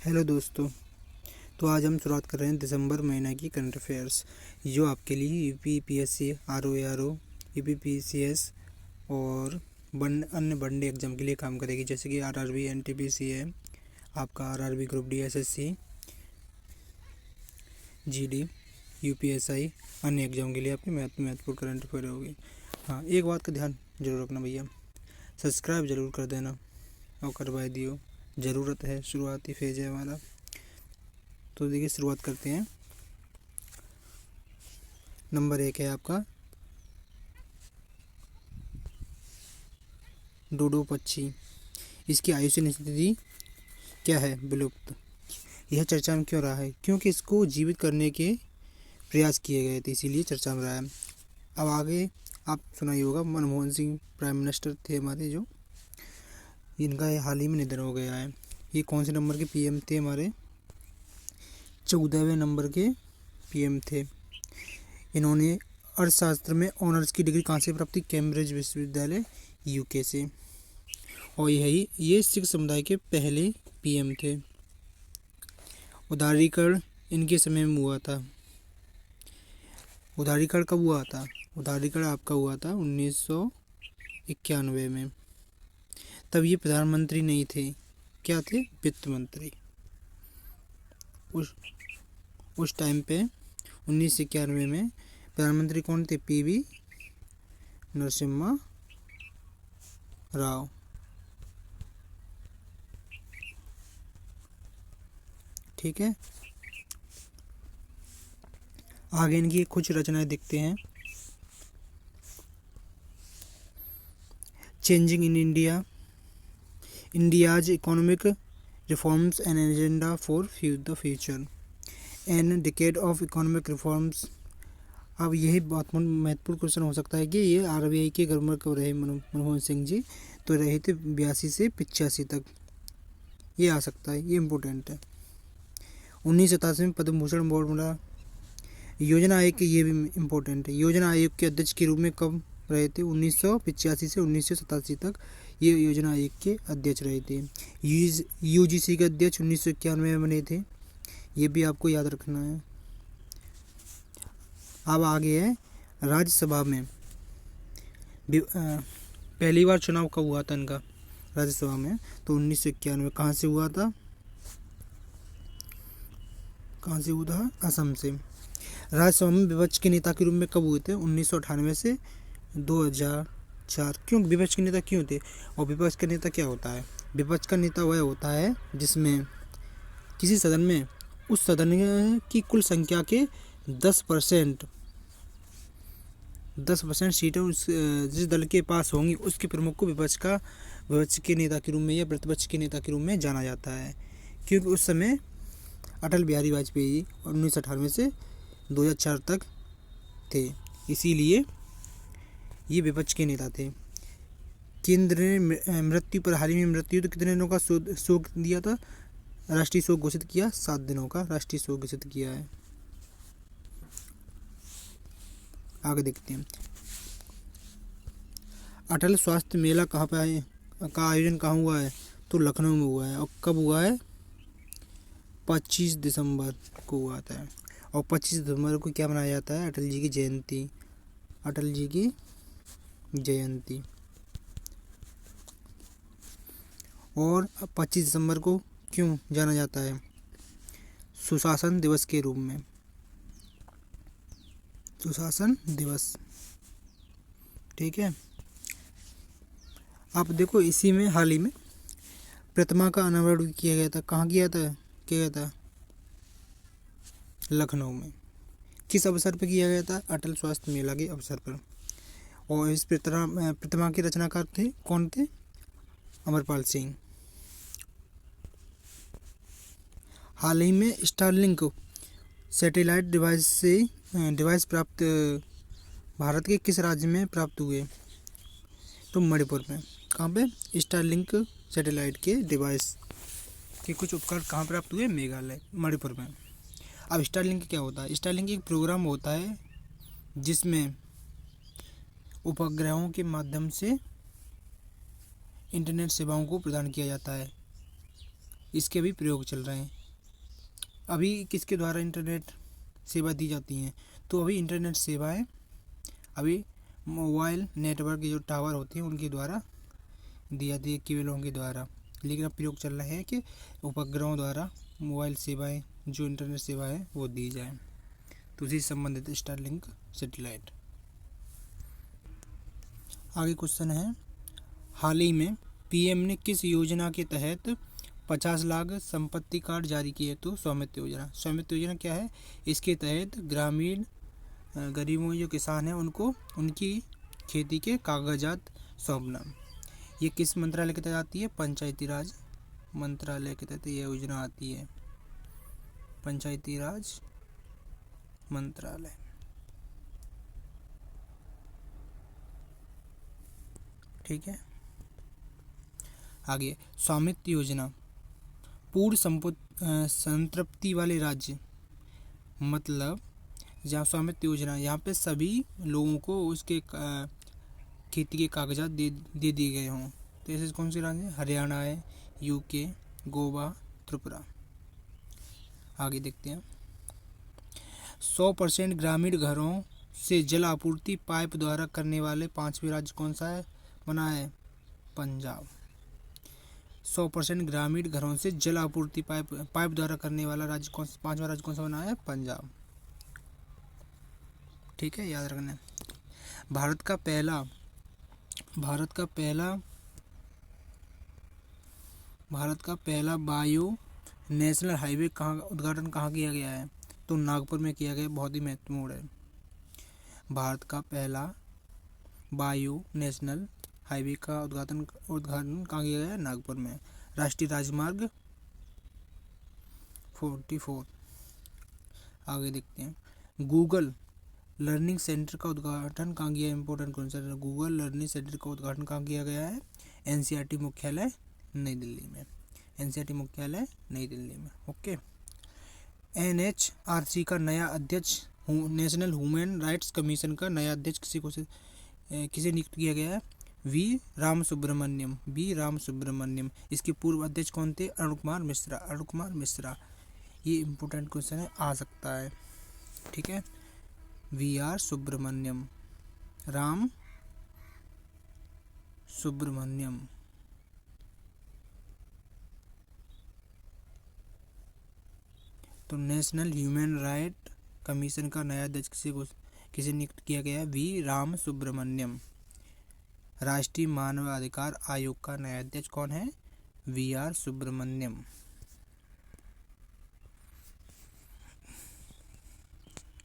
Hello दोस्तों। तो आज हम शुरुआत कर रहे हैं दिसंबर महीने की करंट अफेयर्स, जो आपके लिए यूपीपीएससी, आरओ, यूपीपीसीएस और अन्य वनडे एग्जाम के लिए काम करेगी, जैसे कि आरआरबी, एनटीपीसी है, आपका RRB group D, SSC, GD, UPSI, अन्य एग्जाम के लिए आपकी महत्वपूर्ण करंट अफेयर होगी। हाँ, एक बात का ध्यान जरूर रखना भैया, सब्सक्राइब जरूर कर देना और करवा दियो, ज़रूरत है, शुरुआती फेज है हमारा। तो देखिए, शुरुआत करते हैं। नंबर 1 है आपका डोडो पक्षी। इसकी आयुषी स्थिति क्या है? विलुप्त। यह चर्चा में क्यों रहा है? क्योंकि इसको जीवित करने के प्रयास किए गए थे, इसीलिए चर्चा में रहा है। अब आगे आप सुना ही होगा, मनमोहन सिंह प्राइम मिनिस्टर थे हमारे, जो इनका हाल ही में निधन हो गया है। ये कौन से नंबर के पीएम थे? हमारे 14वें नंबर के पीएम थे। इन्होंने अर्थशास्त्र में ऑनर्स की डिग्री कहाँ से प्राप्त की? कैम्ब्रिज विश्वविद्यालय, यूके से। और ये सिख समुदाय के पहले पीएम थे। उदारीकरण इनके समय में हुआ था। उदारीकरण कब हुआ था? उदारीकरण आपका हुआ था 1991 में। तब ये प्रधानमंत्री नहीं थे, क्या थे? वित्त मंत्री। उस टाइम पे 1991 में प्रधानमंत्री कौन थे? पीवी नरसिम्हा राव। ठीक है, आगे इनकी कुछ रचनाएं देखते हैं। Changing in India, India's economic reforms and agenda for the future, an decade of economic reforms. अब यही बहुत महत्वपूर्ण क्वेश्चन हो सकता है कि ये आरबीआई के गवर्नर कब रहे? मनमोहन सिंह जी तो रहे थे 82 से 85 तक। ये आ सकता है, ये इम्पोर्टेंट है। 1987 में पद्म भूषण अवार्ड मिला। योजना आयोग के, ये भी इम्पोर्टेंट है, योजना आयोग के अध्यक्ष के रूप में कब रहे थे? 1985 से 1987 तक ये योजना आयोग के अध्यक्ष रहे थे। यूजीसी के अध्यक्ष 1991 में बने थे, ये भी आपको याद रखना है। अब आगे है राज्यसभा में पहली बार चुनाव कब हुआ था इनका राज्यसभा में? तो 1991। कहाँ से हुआ था? असम से। राज्यसभा में विपक्ष के नेता के रूप में कब हुए थे? 1998 से 2004। क्यों विपक्ष के नेता क्यों थे? और विपक्ष का नेता क्या होता है? विपक्ष का नेता वह होता है जिसमें किसी सदन में उस सदन की कुल संख्या के 10% सीटें जिस दल के पास होंगी उसके प्रमुख को विपक्ष के नेता के रूप में या प्रतिपक्ष के नेता के रूप में जाना जाता है। क्योंकि उस समय अटल बिहारी वाजपेयी 1998 से 2004 तक थे, इसीलिए ये विपक्ष के नेता थे। केंद्र ने मृत्यु पर हाल ही में मृत्यु तो कितने दिनों का शोक दिया था? राष्ट्रीय शोक घोषित किया, 7 दिनों का राष्ट्रीय शोक घोषित किया है। आगे देखते हैं, अटल स्वास्थ्य मेला कहाँ पे है? का आयोजन कहाँ हुआ है? तो लखनऊ में हुआ है। और कब हुआ है? 25 दिसंबर को हुआ था। और 25 दिसंबर को क्या मनाया जाता है? अटल जी की जयंती। अटल जी की जयंती। और 25 दिसंबर को क्यों जाना जाता है? सुशासन दिवस के रूप में। सुशासन दिवस, ठीक है। आप देखो, इसी में हाल ही में प्रतिमा का अनावरण किया गया था। कहाँ किया गया था? लखनऊ में। किस अवसर पर किया गया था? अटल स्वास्थ्य मेला के अवसर पर। और इस प्रतिमा के रचनाकार थे, कौन थे? अमरपाल सिंह। हाल ही में स्टारलिंक सैटेलाइट डिवाइस प्राप्त भारत के किस राज्य में प्राप्त हुए? तो मणिपुर में। कहाँ पे? स्टारलिंक सैटेलाइट के डिवाइस के कुछ उपकरण कहाँ प्राप्त हुए? मेघालय, मणिपुर में। अब स्टारलिंक क्या होता है? स्टारलिंक एक प्रोग्राम होता है जिसमें उपग्रहों के माध्यम से इंटरनेट सेवाओं को प्रदान किया जाता है। इसके भी प्रयोग चल रहे हैं। अभी किसके द्वारा इंटरनेट सेवा दी जाती हैं? तो अभी इंटरनेट सेवाएं अभी मोबाइल नेटवर्क के जो टावर होते हैं उनके द्वारा दी जाती है, केबलों के द्वारा। लेकिन अब प्रयोग चल रहा है कि उपग्रहों द्वारा मोबाइल सेवाएं, जो इंटरनेट सेवा है वो दी जाए। तो उसी से संबंधित स्टारलिंक सैटेलाइट। आगे क्वेश्चन है, हाल ही में पीएम ने किस योजना के तहत 50 लाख संपत्ति कार्ड जारी किए? तो स्वामित्व योजना। स्वामित्व योजना क्या है? इसके तहत ग्रामीण गरीबों जो किसान हैं उनको उनकी खेती के कागजात सौंपना। ये किस मंत्रालय के तहत आती है? पंचायती राज मंत्रालय के तहत यह योजना आती है, पंचायती राज मंत्रालय। ठीक है। आगे स्वामित्व योजना, पूर्ण संतृप्ति वाले राज्य, मतलब जहाँ स्वामित्व योजना यहाँ पे सभी लोगों को उसके खेती के कागजात दे दिए गए हों। तो ऐसे कौन से राज्य है? हरियाणा है, यूके, गोवा, त्रिपुरा। आगे देखते हैं, 100% ग्रामीण घरों से जल आपूर्ति पाइप द्वारा करने वाले 5वें राज्य कौन सा है बना है? पंजाब। 100% ग्रामीण घरों से जल आपूर्ति पाइप द्वारा करने वाला राज्य कौन सा, 5वां राज्य कौन सा बना है? पंजाब। ठीक है, याद रखना। भारत का पहला बायो नेशनल हाईवे उद्घाटन कहाँ किया गया है? तो नागपुर में किया गया। बहुत ही महत्वपूर्ण है। भारत का पहला बायो नेशनल हाईवे का उद्घाटन कहाँ किया गया है? नागपुर में। राष्ट्रीय राजमार्ग 44। आगे देखते हैं, गूगल लर्निंग सेंटर का उद्घाटन कहाँ किया है? इंपॉर्टेंट कॉन्सेप्ट है। गूगल लर्निंग सेंटर का उद्घाटन कहाँ किया गया है? एनसीईआरटी मुख्यालय नई दिल्ली में। एनसीईआरटी मुख्यालय नई दिल्ली में। ओके। एनएचआरसी का नया अध्यक्ष, नेशनल ह्यूमन राइट्स कमीशन का नया अध्यक्ष किसे नियुक्त किया गया है? वी राम सुब्रमण्यम। इसके पूर्व अध्यक्ष कौन थे? अरुण कुमार मिश्रा। ये इम्पोर्टेंट क्वेश्चन है, आ सकता है। ठीक है, वी आर सुब्रमण्यम, राम सुब्रमण्यम। तो नेशनल ह्यूमन राइट कमीशन का नया अध्यक्ष किसे नियुक्त किया गया है? वी राम सुब्रमण्यम। राष्ट्रीय मानवाधिकार आयोग का नया अध्यक्ष कौन है? V R Subramaniam.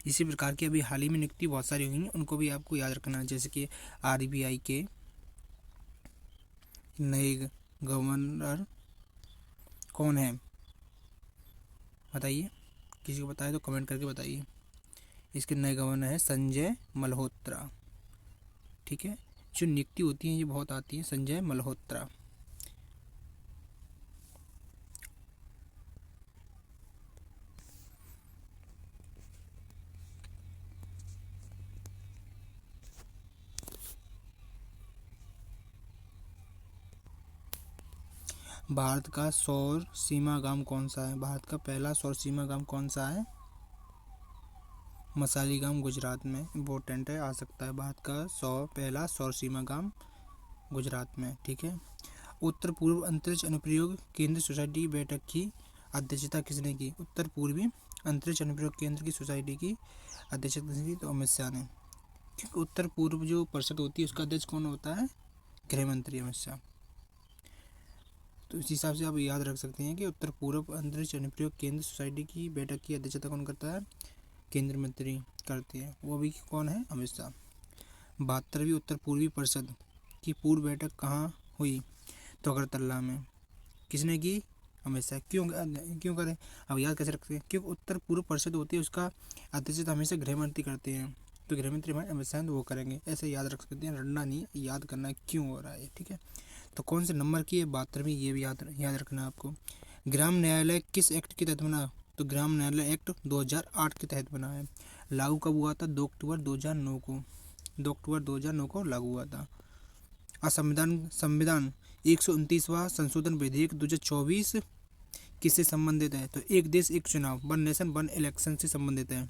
इसी प्रकार की अभी हाल ही में नियुक्ति बहुत सारी हुई हैं, उनको भी आपको याद रखना है। जैसे कि आरबीआई के नए गवर्नर कौन है? बताइए, किसी को बताए तो कमेंट करके बताइए। इसके नए गवर्नर है संजय मल्होत्रा। ठीक है, जो नियुक्ति होती है ये बहुत आती है, संजय मल्होत्रा। भारत का सौर सीमागाम कौन सा है? भारत का पहला सौर सीमागाम कौन सा है? मसालीगाम, गुजरात में। इम्पोर्टेंट है, आ सकता है। भारत का पहला सौर सीमागाम गुजरात में। ठीक है। उत्तर पूर्व अंतरिक्ष अनुप्रयोग केंद्र सोसाइटी की बैठक की अध्यक्षता किसने की? उत्तर पूर्वी अंतरिक्ष अनुप्रयोग केंद्र की सोसाइटी की अध्यक्षता किसने की? तो अमित शाह ने। क्योंकि उत्तर पूर्व जो परिषद होती है उसका अध्यक्ष कौन होता है? गृह मंत्री अमित शाह। तो इस हिसाब से आप याद रख सकते हैं कि उत्तर पूर्व अंतरिक्ष अनुप्रयोग केंद्र सोसाइटी की बैठक की अध्यक्षता कौन करता है? केंद्र मंत्री करते हैं। वो भी कौन है? अमित शाह। 72वीं उत्तर पूर्वी परिषद की पूर्व बैठक कहाँ हुई? तो अगरतला में। किसने की? अमित शाह। क्यों करें? अब याद कैसे रखते हैं? क्योंकि उत्तर पूर्व परिषद होती है उसका अध्यक्षता हमेशा गृह मंत्री करते हैं। तो गृह मंत्री हमारे अमित शाह वो करेंगे। ऐसे याद रख सकते हैं, रटना नहीं, याद करना है क्यों हो रहा है। ठीक है। तो कौन से नंबर की है? 72वीं। ये भी याद रखना है आपको। ग्राम न्यायालय किस एक्ट के तहत बना? तो ग्राम न्यायालय एक्ट 2008 के तहत बना है। लागू कब हुआ था? 2 अक्टूबर 2009 को। 2 अक्टूबर 2009 को लागू हुआ था। और संविधान 129वां संशोधन विधेयक 2024 किससे संबंधित है? तो एक देश एक चुनाव, वन नेशन वन इलेक्शन से संबंधित है।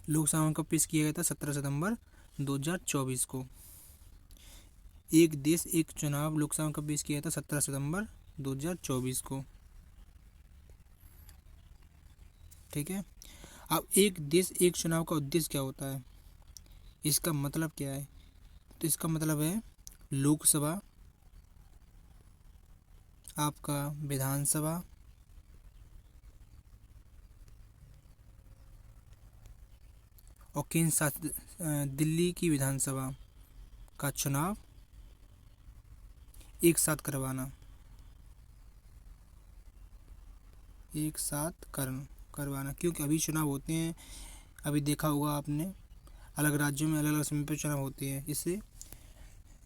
लोकसभा में कब पेश किया गया था? 17 सितंबर 2024 को। एक देश एक चुनाव लोकसभा में कब पेश किया था? 17 सितंबर 2024 को। ठीक है। अब एक देश एक चुनाव का उद्देश्य क्या होता है, इसका मतलब क्या है? तो इसका मतलब है लोकसभा, आपका विधानसभा और केंद्र शासित दिल्ली की विधानसभा का चुनाव एक साथ करवाना, एक साथ करवाना। क्योंकि अभी चुनाव होते हैं, अभी देखा होगा आपने, अलग राज्यों में अलग अलग समय पर चुनाव होते हैं। इससे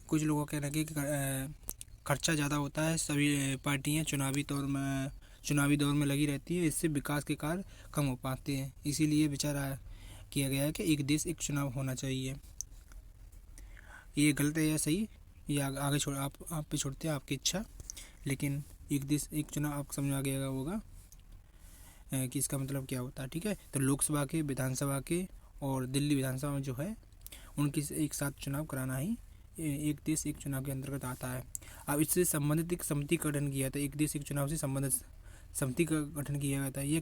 कुछ लोगों का कहना है कि खर्चा ज़्यादा होता है, सभी पार्टियां चुनावी दौर में लगी रहती है, इससे विकास के कार्य कम हो पाते हैं। इसीलिए विचार किया गया है कि एक देश एक चुनाव होना चाहिए। ये गलत है या सही, ये आगे छोड़ आप पे छोड़ते हैं, आपकी इच्छा। लेकिन एक देश एक चुनाव आपको समझ आ गया होगा कि इसका मतलब क्या होता है। ठीक है। तो लोकसभा के, विधानसभा के और दिल्ली विधानसभा में जो है उनकी एक साथ चुनाव कराना ही एक देश एक चुनाव के अंतर्गत आता है। अब इससे संबंधित एक समिति का गठन किया था, एक देश एक चुनाव से संबंधित समिति का गठन किया गया था। यह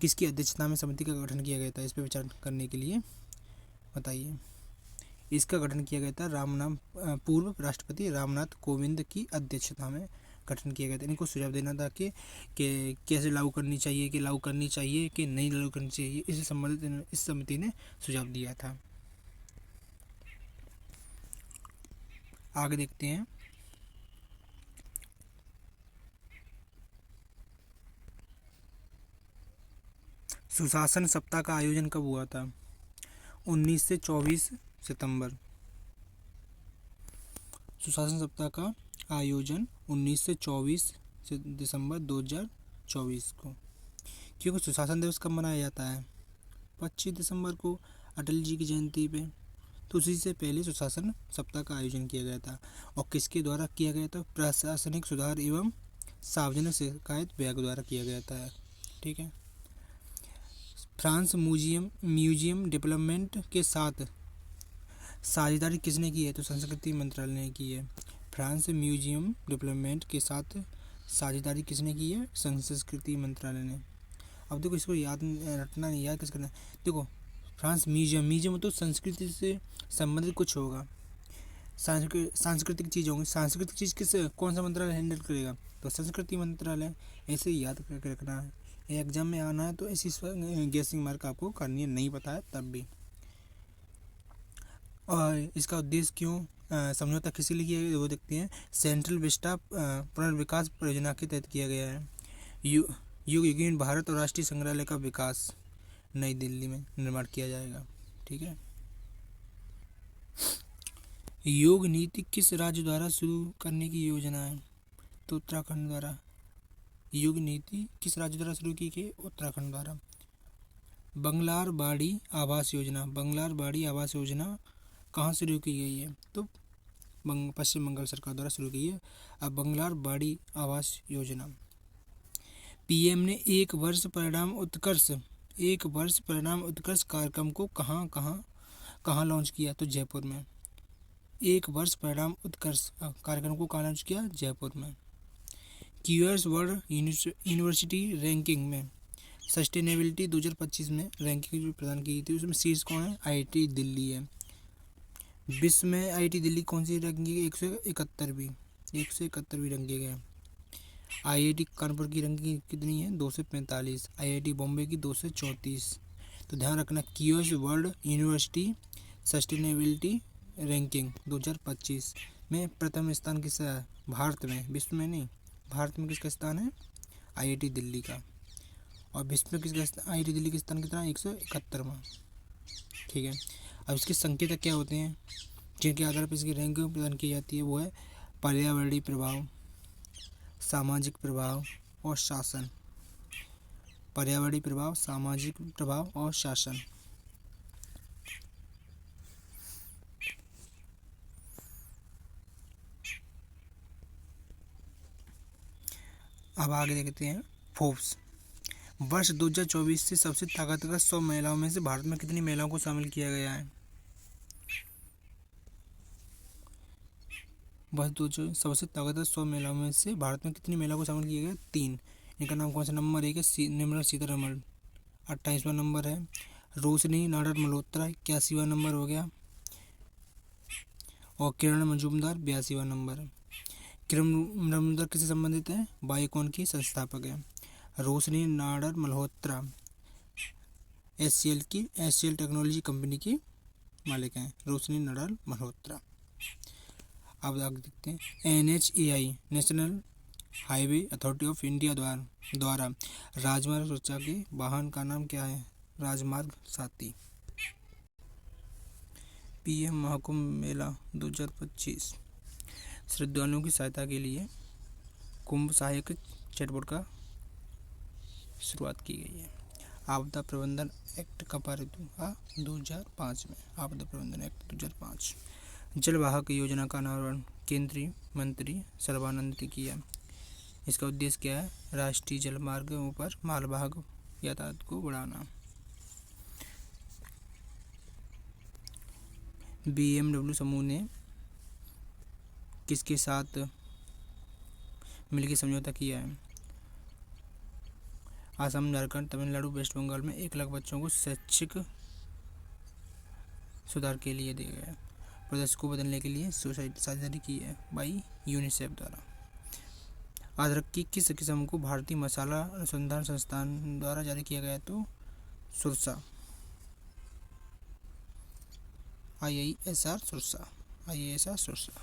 किसकी अध्यक्षता में समिति का गठन किया गया था, इस पर विचार करने के लिए बताइए। इसका गठन किया गया था पूर्व राष्ट्रपति रामनाथ कोविंद की अध्यक्षता में गठन किया गया था। इनको सुझाव देना था कि कैसे लागू करनी चाहिए, कि लागू करनी चाहिए कि नहीं लागू करनी चाहिए, इससे संबंधित इस समिति ने सुझाव दिया था। आगे देखते हैं। सुशासन सप्ताह का आयोजन कब हुआ था? 19 से 24 सितंबर। सुशासन सप्ताह का आयोजन 19 से 24 दिसंबर 2024 को। क्योंकि सुशासन दिवस कब मनाया जाता है? 25 दिसंबर को, अटल जी की जयंती पे। तो उसी से पहले सुशासन सप्ताह का आयोजन किया गया था। और किसके द्वारा किया गया था? प्रशासनिक सुधार एवं सार्वजनिक शिकायत विभाग द्वारा किया गया था। ठीक है। फ्रांस म्यूजियम डेवलपमेंट के साथ साझेदारी किसने की है? तो संस्कृति मंत्रालय ने की है। फ्रांस म्यूजियम डेवलपमेंट के साथ साझेदारी किसने की है? संस्कृति मंत्रालय ने। अब देखो, इसको याद रटना नहीं, याद किस करना है। देखो, फ्रांस म्यूजियम तो संस्कृति से संबंधित कुछ होगा, सांस्कृतिक चीज़ होंगी। सांस्कृतिक चीज़ कौन सा मंत्रालय हैंडल करेगा? तो संस्कृति मंत्रालय। ऐसे ही याद करके रखना है, एग्जाम में आना है तो ऐसी गेसिंग मार्क आपको करनी है, नहीं पता है तब भी। और इसका उद्देश्य समझौता किसी लिए किया गया वो देखते हैं। सेंट्रल विस्टा पुनर्विकास परियोजना के तहत किया गया है। युगीन भारत और राष्ट्रीय संग्रहालय का विकास नई दिल्ली में निर्माण किया जाएगा। ठीक है। योग नीति किस राज्य द्वारा शुरू करने की योजना है? तो उत्तराखंड द्वारा। योग नीति किस राज्य द्वारा शुरू की गई? उत्तराखंड द्वारा। बंगलारबाड़ी आवास योजना कहाँ शुरू की गई है? तो पश्चिम बंगाल सरकार द्वारा शुरू की है। अब बंगलारबाड़ी आवास योजना, पीएम ने एक वर्ष परिणाम उत्कर्ष कार्यक्रम को कहाँ लॉन्च किया? तो जयपुर में। एक वर्ष परिणाम उत्कर्ष कार्यक्रम को कहाँ लॉन्च किया? जयपुर में। क्यूएस वर्ल्ड यूनिवर्सिटी रैंकिंग में सस्टेनेबिलिटी 2025 में रैंकिंग प्रदान की गई थी, उसमें शीर्ष कौन है? आईआईटी दिल्ली है। विश्व में आईआईटी दिल्ली कौन सी रैंकिंग है? 171वीं रैंकिंग है। आईआईटी कानपुर की रैंकिंग कितनी है? 245। आईआईटी बॉम्बे की 234। तो ध्यान रखना, QS world university sustainability ranking 2025 में प्रथम स्थान किसका है? भारत में, विश्व में नहीं, भारत में किसका स्थान है? आईआईटी दिल्ली का। और विश्व में किसका? आईआईटी दिल्ली का स्थान कितना? 171वां। ठीक है। अब इसके संकेतक क्या होते हैं जिनके आधार पर इसकी रैंकिंग प्रदान की जाती है? वो है पर्यावरणीय प्रभाव, सामाजिक प्रभाव और शासन। पर्यावरणीय प्रभाव, सामाजिक प्रभाव और शासन। अब आगे देखते हैं फोर्ब्स। वर्ष 2024 से सबसे ताकतवर 100 महिलाओं में से भारत में कितनी महिलाओं को शामिल किया गया है? वर्ष 2024 सबसे ताकतवर 100 महिलाओं में से भारत में कितनी महिलाओं को शामिल किया गया? 3। इनका नाम कौन सा? नंबर 1 है निर्मला सीतारमण, 28वां नंबर है। रोशनी नाडर मल्होत्रा, 81वां नंबर हो गया। और किरण मजूमदार, 82वां नंबर है। किरण मजूमदार किससे संबंधित है? बायोकॉन की संस्थापक है। Roshni Nadar Malhotra HCL technology company की मालिक हैं, रोशनी नाडर मल्होत्रा। अब आगे देखते हैं NHAI national highway authority of India द्वारा राजमार्ग सुरक्षा के वाहन का नाम क्या है? राजमार्ग साथी। PM महाकुंभ मेला 2025 श्रद्धालुओं की सहायता के लिए कुंभ सहायक चैटबोट का शुरुआत की गई है। आपदा प्रबंधन एक्ट कब पारित हुआ? 2005 में, आपदा प्रबंधन एक्ट 2005। जलवाहक योजना का अनावरण केंद्रीय मंत्री सर्बानंद ने किया। इसका उद्देश्य क्या है? राष्ट्रीय जलमार्गों पर मालवाहक यातायात को बढ़ाना। BMW समूह ने किसके साथ मिलकर समझौता किया है? असम, झारखंड, तमिलनाडु, वेस्ट बंगाल में 1 लाख बच्चों को शैक्षिक सुधार के लिए दिया गया। परिदृश्य को बदलने के लिए साझेदारी की है बाई यूनिसेफ द्वारा। अदरक की किस किस्म को भारतीय मसाला अनुसंधान संस्थान द्वारा जारी किया गया? तो सुरसा, IISR सुरसा।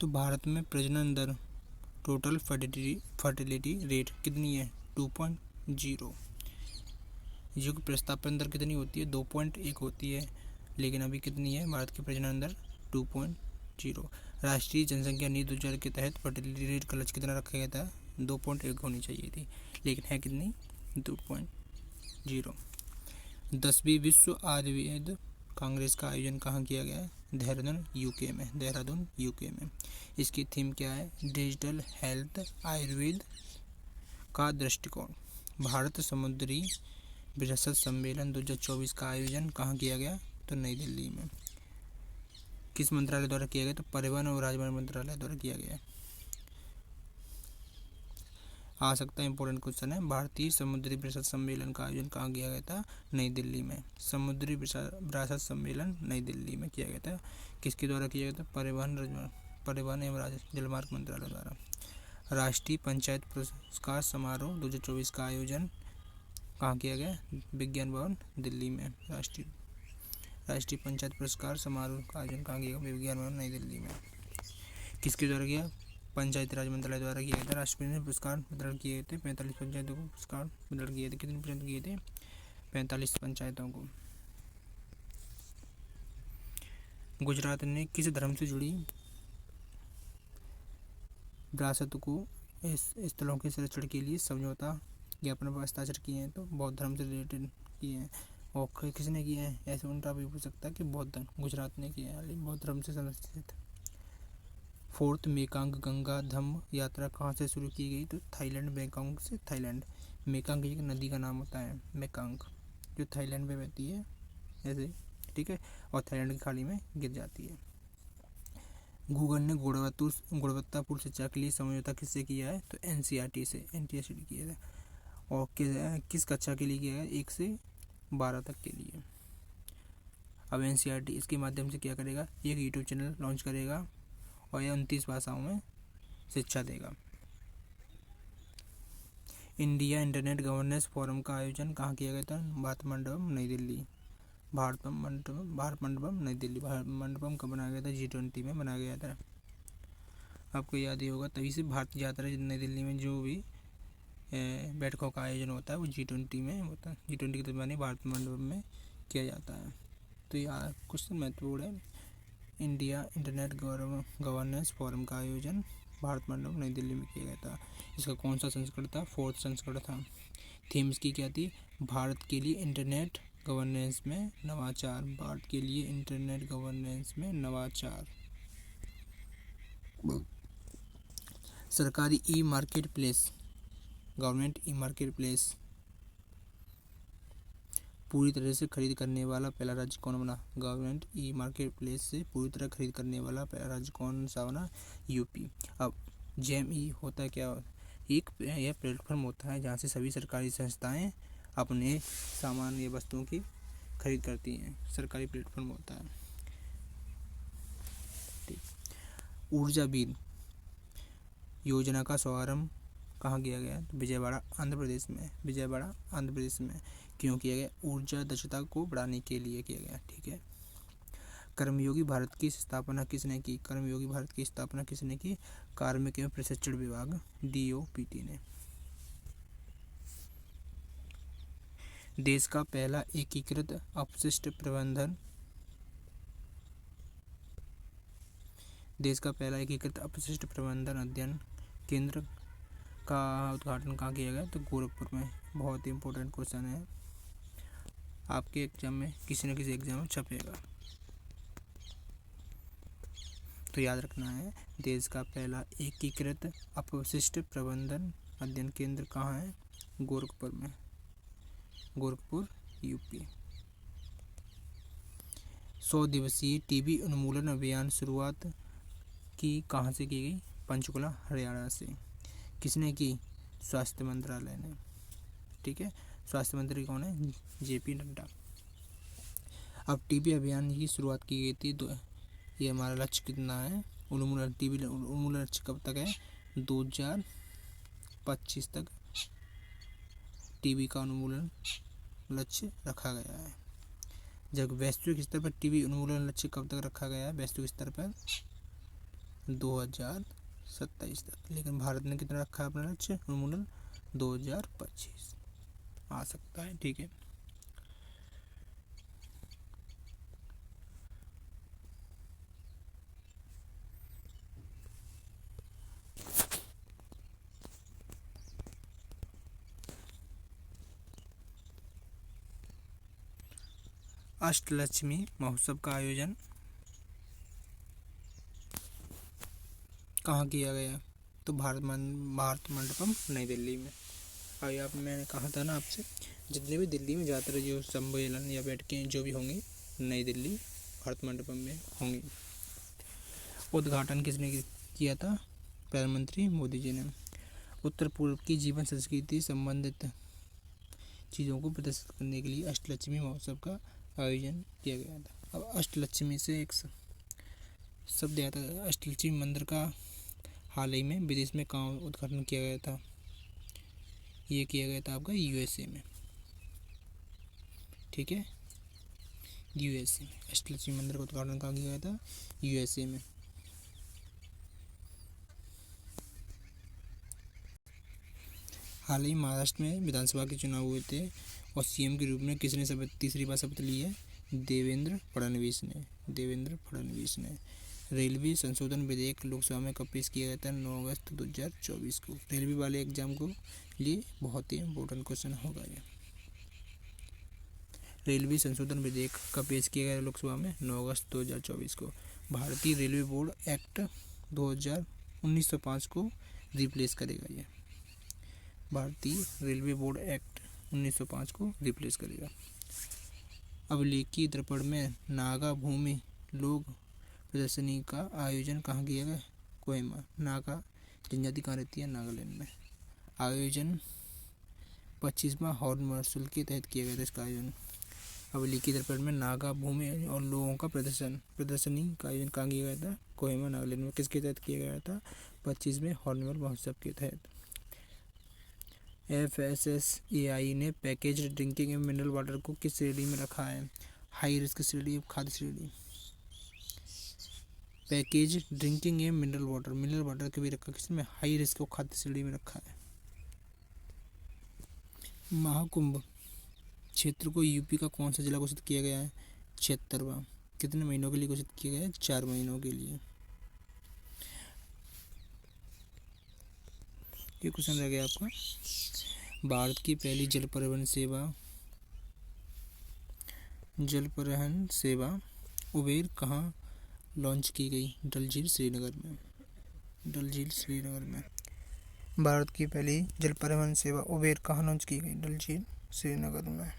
तो भारत में प्रजनन दर टोटल फर्टिलिटी रेट कितनी है? 2.0। जो कि प्रस्तापन दर कितनी होती है? 2.1 होती है, लेकिन अभी कितनी है भारत की प्रजनन दर? 2.0। राष्ट्रीय जनसंख्या नीति 2000 के तहत फर्टिलिटी रेट का लक्ष्य कितना रखा गया था? 2.1 होनी चाहिए थी, लेकिन है कितनी? 2.0। 10वीं विश्व आयुर्वेद कांग्रेस का आयोजन कहाँ किया गया है? देहरादून यूके में। इसकी थीम क्या है? डिजिटल हेल्थ आयुर्वेद का दृष्टिकोण। भारत समुद्री विरासत सम्मेलन 2024 का आयोजन कहाँ किया गया? तो नई दिल्ली में। किस मंत्रालय द्वारा किया गया? तो परिवहन और राजमार्ग मंत्रालय द्वारा किया गया। आ सकता है इंपॉर्टेंट क्वेश्चन है। भारतीय समुद्री विरासत सम्मेलन का आयोजन कहाँ किया गया था? नई दिल्ली में। समुद्री विरासत सम्मेलन नई दिल्ली में किया गया था। किसके द्वारा किया गया था? परिवहन एवं जलमार्ग मंत्रालय द्वारा। राष्ट्रीय पंचायत पुरस्कार समारोह 2024 का आयोजन कहाँ किया गया? विज्ञान भवन दिल्ली में। राष्ट्रीय पंचायत पुरस्कार समारोह का आयोजन कहाँ किया गया? विज्ञान भवन नई दिल्ली में। किसके द्वारा किया? पंचायती राज मंत्रालय द्वारा किया गया था। राष्ट्रपति ने पुरस्कार वितरण किए थे 45 पंचायतों को पुरस्कार वितरण किए थे। कितने परसेंट किए थे? 45 पंचायतों को। गुजरात ने किस धर्म से जुड़ी विरासत को स्थलों के संरक्षण के लिए समझौता ज्ञापन पर हस्ताक्षर किए हैं? तो बौद्ध धर्म से रिलेटेड किए हैं। और किसने किया है? ऐसे उल्टा भी पूछ सकता है कि बौद्ध गुजरात ने किया है, बौद्ध धर्म से संरक्षित। 4th मेकांग गंगा धम्म यात्रा कहाँ से शुरू की गई? तो थाईलैंड, बैंकॉक से। थाईलैंड मेकांग एक नदी का नाम होता है, मेकांग, जो थाईलैंड में बहती है ऐसे, ठीक है, और थाईलैंड की खाड़ी में गिर जाती है। गूगल ने गुणवत्तापूर्ण शिक्षा के लिए समझौता किससे किया है? तो NCERT से किया है। और किस कक्षा के लिए किया है? 1 से 12 तक के लिए। अब NCERT इसके माध्यम से क्या करेगा? एक यूट्यूब चैनल लॉन्च करेगा और यह 29 भाषाओं में शिक्षा देगा। इंडिया इंटरनेट गवर्नेंस फोरम का आयोजन कहाँ किया गया था? भारत मंडपम नई दिल्ली। भारत मंडपम नई दिल्ली। भारत मंडपम कब बनाया गया था? G20 में बनाया गया था। आपको याद ही होगा, तभी से भारत यात्रा नई दिल्ली में जो भी बैठकों का आयोजन होता है वो G20 में होता है। G20 की तर्जमानी भारत मंडपम में किया जाता है। तो यह क्वेश्चन महत्वपूर्ण है। इंडिया इंटरनेट गवर्नेंस फोरम का आयोजन भारत मंडपम नई दिल्ली में किया गया था। इसका कौन सा संस्करण था? 4th संस्करण था। थीम इसकी क्या थी? भारत के लिए इंटरनेट गवर्नेंस में नवाचार। भारत के लिए इंटरनेट गवर्नेंस में नवाचार। सरकारी ई market place, government e market place पूरी तरह से खरीद करने वाला पहला राज्य कौन बना? गवर्नमेंट ई मार्केट प्लेस से पूरी तरह खरीद करने वाला पहला राज्य कौन सा बना? यूपी। अब जेएमई होता है क्या? एक यह प्लेटफॉर्म होता है जहाँ से सभी सरकारी संस्थाएं अपने सामान या वस्तुओं की खरीद करती हैं। सरकारी प्लेटफॉर्म होता है। ठीक। ऊर्जा बीन योजना का शुभारंभ कहाँ किया गया? तो विजयवाड़ा आंध्र प्रदेश में। विजयवाड़ा आंध्र प्रदेश में क्यों किया गया? ऊर्जा दक्षता को बढ़ाने के लिए किया गया। ठीक है। कर्मयोगी भारत की स्थापना किसने की? कर्मयोगी भारत की स्थापना किसने की? कार्मिक एवं प्रशिक्षण विभाग, डीओपीटी ने। देश का पहला एकीकृत अपशिष्ट प्रबंधन, देश का पहला एकीकृत अपशिष्ट प्रबंधन अध्ययन केंद्र का उद्घाटन कहाँ किया गया? तो गोरखपुर में। बहुत ही इंपॉर्टेंट क्वेश्चन है, आपके एग्जाम में किसी न किसी एग्जाम में छपेगा, तो याद रखना है। देश का पहला एकीकृत अपशिष्ट प्रबंधन अध्ययन केंद्र कहाँ है? गोरखपुर में। गोरखपुर यूपी। 100 दिवसीय टीबी उन्मूलन अभियान शुरुआत की कहाँ से की गई? पंचकुला हरियाणा से। किसने की? स्वास्थ्य मंत्रालय ने। ठीक है। स्वास्थ्य मंत्री कौन है? जेपी नड्डा। अब टीबी अभियान की शुरुआत की गई थी। ये हमारा लक्ष्य कितना है? उन्मूलन, टीबी उन्मूलन लक्ष्य कब तक है? 2025 तक टीबी का उन्मूलन लक्ष्य रखा गया है। जब वैश्विक स्तर पर टीबी उन्मूलन लक्ष्य कब तक रखा गया है? वैश्विक स्तर पर 2027 तक। लेकिन भारत ने कितना रखा है अपना लक्ष्य उन्मूलन? 2025 आ सकता है। ठीक है। अष्टलक्ष्मी महोत्सव का आयोजन कहाँ किया गया? तो भारत मंडपम नई दिल्ली में। अभी आप मैंने कहा था ना आपसे, जितने भी दिल्ली में ज़्यादातर जो सम्मेलन या बैठकें जो भी होंगी नई दिल्ली भारत मंडपम में होंगी। उद्घाटन किसने किया था? प्रधानमंत्री मोदी जी ने। उत्तर पूर्व की जीवन संस्कृति संबंधित चीज़ों को प्रदर्शित करने के लिए अष्टलक्ष्मी महोत्सव का आयोजन किया गया था। अब अष्टलक्ष्मी से एक शब्द आता है। अष्टलक्ष्मी मंदिर का हाल ही में विदेश में कहाँ उद्घाटन किया गया था? ये किया गया था आपका यूएसए में। ठीक है। यूएसए में अष्टलक्ष्मी मंदिर का उद्घाटन कहाँ किया गया था? यूएसए में। हाल ही महाराष्ट्र में विधानसभा के चुनाव हुए थे और सीएम के रूप में किसने तीसरी बार शपथ ली है? देवेंद्र फडणवीस ने। देवेंद्र फडणवीस ने। रेलवे संशोधन विधेयक लोकसभा में कब पेश किया गया था? 9 अगस्त 2024 को। रेलवे वाले एग्जाम को लिए बहुत ही इम्पोर्टेंट क्वेश्चन होगा ये। रेलवे संशोधन विधेयक कब पेश किया गया लोकसभा में? 9 अगस्त 2024 को। भारतीय रेलवे बोर्ड एक्ट 1905 को रिप्लेस करेगा ये। भारतीय रेलवे बोर्ड एक्ट 1905 को रिप्लेस करेगा। अभिलेखीय दर्पण में नागा भूमि लोक प्रदर्शनी का आयोजन कहाँ किया गया? कोहिमा। नागा जनजाति कहाँ रहती है? नागालैंड में। आयोजन 25वां हॉर्न महोत्सव के तहत किया गया था इसका आयोजन। अभिलेखीय दर्पण में नागा भूमि और लोगों का प्रदर्शनी का आयोजन कहाँ किया गया था? कोहिमा नागालैंड में। किसके तहत किया गया था? 25वें हॉर्नबिल महोत्सव के तहत। FSSAI ने पैकेज ड्रिंकिंग एवं मिनरल वाटर को किस श्रेणी में रखा है? हाई रिस्क श्रेणी, खाद्य श्रेणी। पैकेज ड्रिंकिंग एवं मिनरल वाटर के भी रखा किसमें? हाई रिस्क को खाद्य श्रेणी में रखा है। महाकुंभ क्षेत्र को यूपी का कौन सा जिला घोषित किया गया है? 76वां। कितने महीनों के लिए घोषित किया गया है? 4 महीनों के लिए। ये क्वेश्चन रह गया आपका। भारत की पहली जल परिवहन सेवा उबेर कहाँ लॉन्च की गई? डल झील श्रीनगर में। भारत की पहली जल परिवहन सेवा उबेर कहाँ लॉन्च की गई? डल झील श्रीनगर में।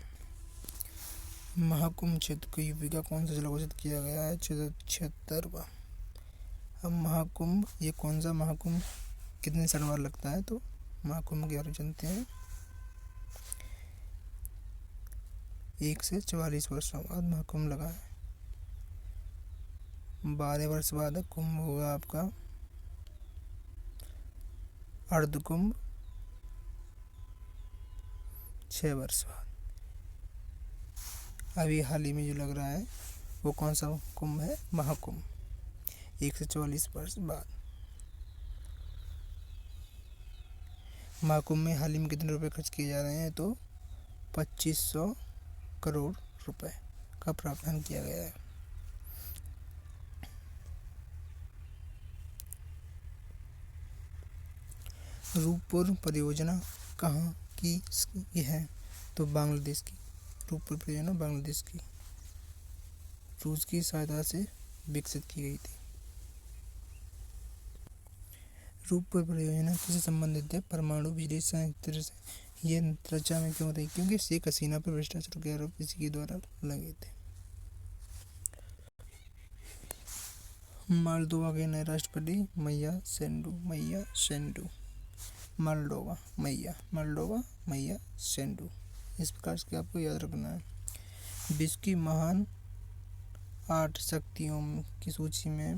महाकुंभ क्षेत्र को यूपी का कौन सा जिला घोषित किया गया है? 76वां। अब महाकुंभ, ये कौन सा महाकुंभ कितने साल बाद लगता है? तो महाकुंभ के बारे में जानते हैं। 1 से 44 वर्षों बाद महाकुंभ लगा है। 12 वर्ष बाद कुंभ होगा आपका अर्धकुंभ, 6 वर्ष बाद। अभी हाल ही में जो लग रहा है वो कौन सा कुंभ है? महाकुंभ, 1 से 44 वर्ष बाद। महाकुंभ में हाल ही में कितने रुपए खर्च किए जा रहे हैं? तो 2500 करोड़ रुपए का प्रावधान किया गया है। रूपपुर परियोजना कहाँ की है? तो बांग्लादेश की। रूपपुर परियोजना बांग्लादेश की रूस की सहायता से विकसित की गई थी। रूपपुर परियोजना किससे संबंधित है? परमाणु बिजली संयंत्र से। ये चर्चा में क्यों रही? क्योंकि शेख हसीना पर भ्रष्टाचार के आरोप इसी के द्वारा लगे थे। मोल्दोवा के नए राष्ट्रपति माया सेंडू। मोल्दोवा माया सेंडू। इस प्रकार से आपको याद रखना है। विश्व की महान 8 शक्तियों की सूची में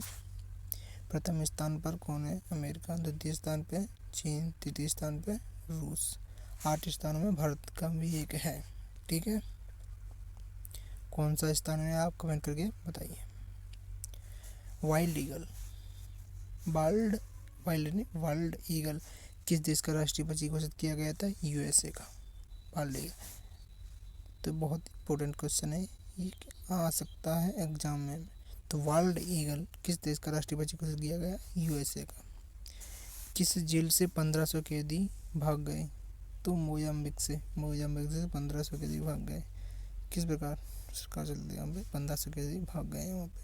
प्रथम स्थान पर कौन है? अमेरिका। द्वितीय स्थान पे चीन। तृतीय स्थान पे रूस। 8 स्थानों में भारत का भी एक है। ठीक है, कौन सा स्थान है आप कमेंट करके बताइए। वर्ल्ड ईगल किस देश का राष्ट्रीय पक्षी घोषित किया गया था? यूएसए का वर्ल्ड ईगल। तो बहुत इंपॉर्टेंट क्वेश्चन है, ये आ सकता है एग्जाम में। तो वर्ल्ड ईगल किस देश का राष्ट्रीय पक्षी घोषित किया गया? यूएसए का। किस जेल से 1500 कैदी भाग गए? तो मोजाम्बिक से 1500 कैदी भाग गए। किस प्रकार सरकार चलती है? 1500 कैदी भाग गए हैं वहाँ पे।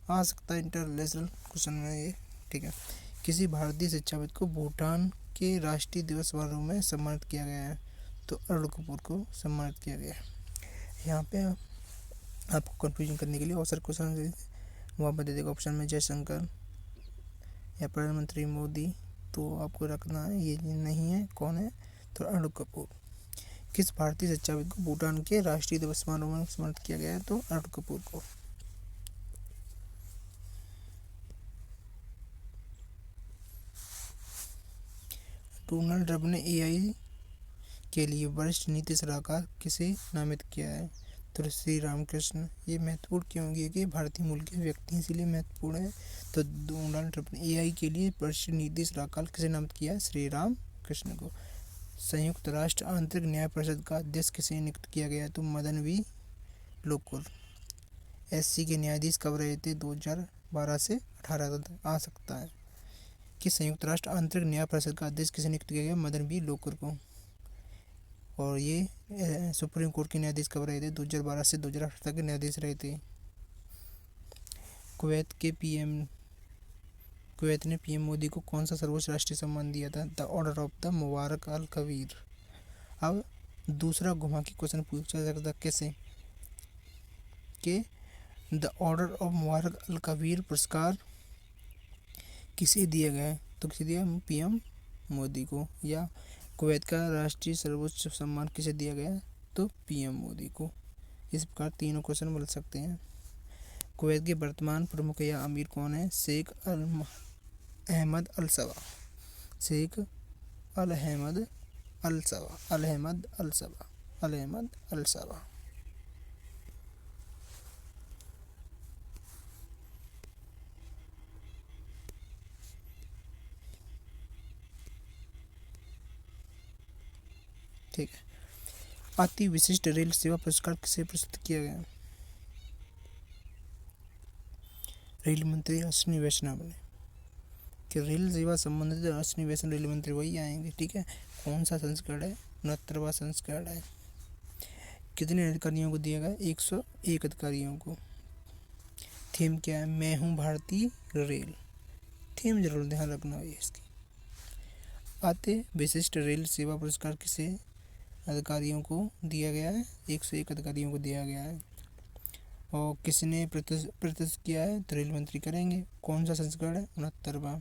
आ सकता है इंटरनेशनल क्वेश्चन में ये। ठीक है, किसी भारतीय शिक्षाविद को भूटान के राष्ट्रीय दिवस समारोह में सम्मानित किया गया है? तो अरुण कपूर को सम्मानित किया गया है। यहाँ पे आपको कंफ्यूजन करने के लिए और सारे क्वेश्चन वहाँ पर दे देगा ऑप्शन में जयशंकर या प्रधानमंत्री मोदी। तो आपको रखना है, ये नहीं है। कौन है? तो अरुण कपूर। किस भारतीय शिक्षाविद को भूटान के राष्ट्रीय दिवस समारोह में सम्मानित किया गया है? तो अरुण कपूर को। डोनाल्ड ट्रंप ने एआई के लिए वरिष्ठ नीति सलाहकार किसे नामित किया है? तो श्री राम कृष्ण। ये महत्वपूर्ण क्यों है? कि भारतीय मूल के व्यक्ति हैं, इसीलिए महत्वपूर्ण है। तो डोनाल्ड ट्रंप ने एआई के लिए वरिष्ठ नीति सलाहकार किसे नामित किया है? श्री राम कृष्ण को। संयुक्त राष्ट्र आंतरिक न्याय परिषद का अध्यक्ष किसे नियुक्त किया गया? तो मदन वी लोकुर। एससी के न्यायाधीश कब रहे थे? 2012 से 18 तक आ सकता है। कि संयुक्त राष्ट्र आंतरिक न्याय परिषद का अध्यक्ष किसे नियुक्त किया गया? मदन बी लोकुर को। और ये सुप्रीम कोर्ट के न्यायाधीश कब रहे थे? 2012 से 2018 तक के न्यायाधीश रहे थे। कुवैत ने पीएम मोदी को कौन सा सर्वोच्च राष्ट्रीय सम्मान दिया था? द ऑर्डर ऑफ द मुबारक अल कबीर। अब दूसरा घुमा के क्वेश्चन पूछा जा सकता कैसे कि द ऑर्डर ऑफ मुबारक अल कबीर पुरस्कार किसे दिया गया? तो किसे दिया? पीएम मोदी को। या कुवैत का राष्ट्रीय सर्वोच्च सम्मान किसे दिया गया? तो पीएम मोदी को। इस प्रकार तीनों क्वेश्चन मिल सकते हैं। कुवैत के वर्तमान प्रमुख या अमीर कौन है? शेख अहमद अल सबा। शेख अहमद अल सबा। ठीक है, अति विशिष्ट रेल सेवा पुरस्कार किसे प्रस्तुत किया गया? रेल मंत्री अश्विनी वैष्णव ने। कि रेल सेवा संबंधित राष्ट्रीय निवेशन रेल मंत्री वही आएंगे, ठीक है। कौन सा संस्करण है? 69वां संस्करण है। कितने अधिकारियों को दिया गया? 101 अधिकारियों को। थीम क्या है? मैं हूँ भारतीय रेल। थीम जरूर ध्यान रखना है इसकी। आते विशिष्ट रेल सेवा पुरस्कार किसे अधिकारियों को दिया गया है? 101 अधिकारियों को दिया गया है। और किसने प्रतिष्ठित किया है? तो रेल मंत्री करेंगे। कौन सा संस्करण है? 69वां।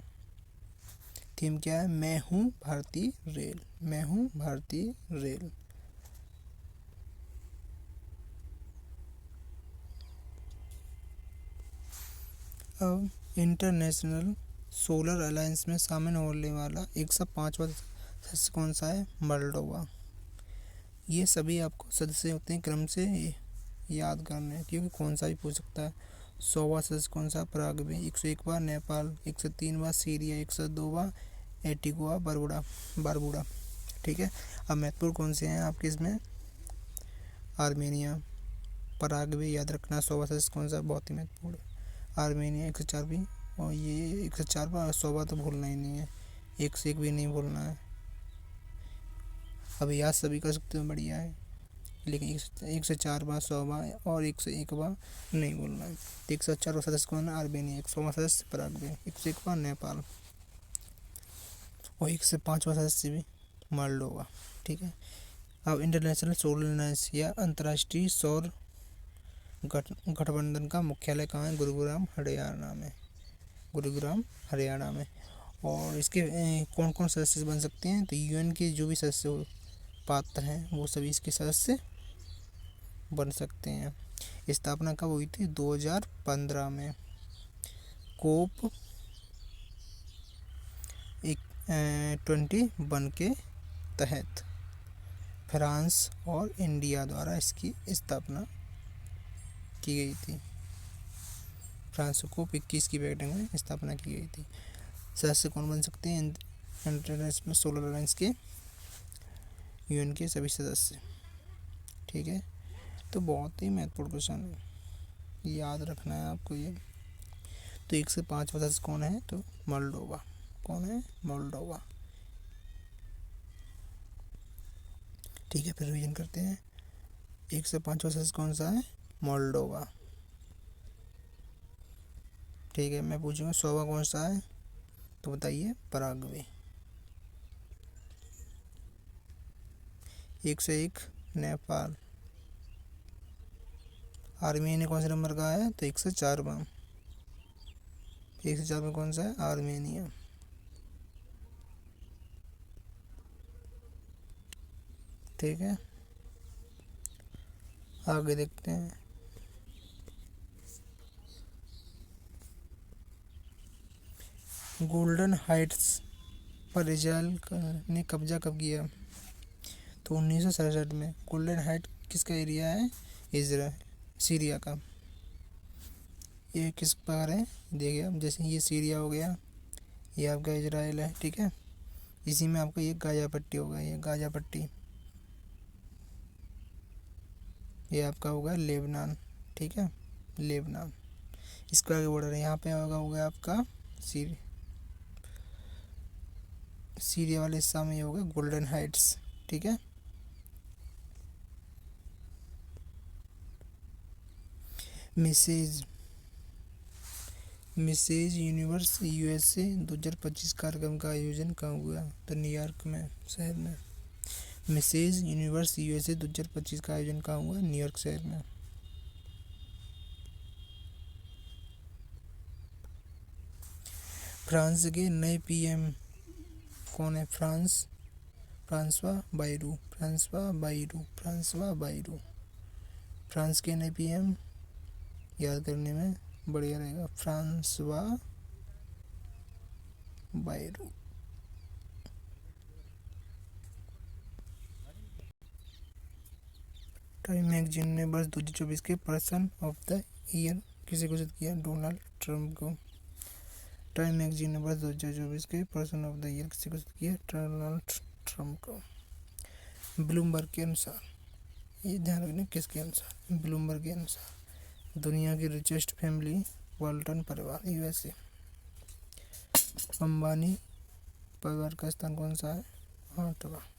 थीम क्या है? मैं हूँ भारतीय रेल। मैं हूँ भारतीय रेल। अब इंटरनेशनल सोलर अलायंस में शामिल होने वाला 105वां सदस्य कौन सा है? मोल्डोवा। ये सभी आपको सदस्य होते हैं क्रम से याद करने हैं, क्योंकि कौन सा भी पूछ सकता है। 100वां सदस्य कौन सा? पराग्वे। 101वां नेपाल। 103वां सीरिया। 102वां एंटीगुआ बारबुडा। ठीक है। अब महत्वपूर्ण कौन से हैं आपके इसमें? आर्मेनिया, पराग्वे याद रखना। 100वां सदस्य कौन सा? बहुत ही महत्वपूर्ण आर्मेनिया। 104वीं और ये 104वां 100वां तो भूलना ही नहीं है। 101 भी नहीं भूलना है। अब याद सभी कर सकते हो, बढ़िया है, लेकिन 104वां 100वां और 101वां नहीं भूलना है। 104वां सदस्य कौन है? आर्मेनिया। 100वां सदस्य पराग्वे। 101वां नेपाल और 105वां सदस्य भी मोल्डोवा। ठीक है। अब इंटरनेशनल सोलर अलायंस या अंतर्राष्ट्रीय सौर गठबंधन का मुख्यालय कहाँ है? गुरुग्राम हरियाणा में। गुरुग्राम हरियाणा में। और इसके कौन कौन सदस्य बन सकते हैं? तो यूएन के जो भी सदस्य पात्र हैं वो सभी इसके सदस्य बन सकते हैं। स्थापना कब हुई थी? 2015 में। कोप 21 के तहत फ्रांस और इंडिया द्वारा इसकी स्थापना की गई थी। फ्रांस कोप 21 की बैठक में स्थापना की गई थी। सदस्य कौन बन सकते हैं इंटरनेशनल सोलर अलायंस के? यूएन के सभी सदस्य। ठीक है। तो बहुत ही महत्वपूर्ण क्वेश्चन है, याद रखना है आपको ये। तो 105वां सदस्य कौन है? तो मोल्डोवा। कौन है? मोल्डोवा। ठीक है, फिर रिवीजन करते हैं। 105वां सदस्य कौन सा है? मोल्डोवा। ठीक है, मैं पूछूंगा 100वां कौन सा है? तो बताइए। पराग्वे। 101 नेपाल। आर्मेनिया कौन से नंबर का है? तो 104वां। 104 में कौन सा है? आर्मेनिया। ठीक है, आगे देखते हैं। गोल्डन हाइट्स पर इजराइल ने कब्जा कब किया? तो 1967 में। गोल्डन हाइट किसका एरिया है? इजराइल, सीरिया का। ये किस पर है? देखिए, अब जैसे ये सीरिया हो गया, ये आपका इजराइल है। ठीक है। इसी में आपका ये गाजा पट्टी होगा, ये गाजा पट्टी। ये आपका होगा लेबनान। ठीक है, लेबनान। इसका आगे बॉर्डर है, यहाँ पे होगा आपका सीरिया वाले हिस्सा में होगा गोल्डन हाइट्स। ठीक है। मिसेज यूनिवर्स यूएसए 2025 कार्यक्रम का आयोजन कहाँ हुआ? तो न्यूयॉर्क में, शहर में। मिसेज यूनिवर्स यूएसए 2025 का आयोजन कहाँ हुआ? न्यूयॉर्क शहर में। फ्रांस के नए पीएम कौन है? Francois Bayrou. फ्रांस के नए पीएम याद करने में बढ़िया रहेगा, फ्रांसवा बायरू। टाइम मैगजीन ने वर्ष 2024 के पर्सन ऑफ द ईयर किसे घोषित किया? डोनाल्ड ट्रंप को। टाइम मैगजीन ने वर्ष 2024 के पर्सन ऑफ द ईयर किसे घोषित किया? डोनाल्ड ट्रंप को। ब्लूमबर्ग के अनुसार, ये ध्यान रखना किसके अनुसार? ब्लूमबर्ग के अनुसार दुनिया की रिचेस्ट फैमिली वाल्टन परिवार यूएसए। अंबानी परिवार का स्थान कौन सा है? 8वां।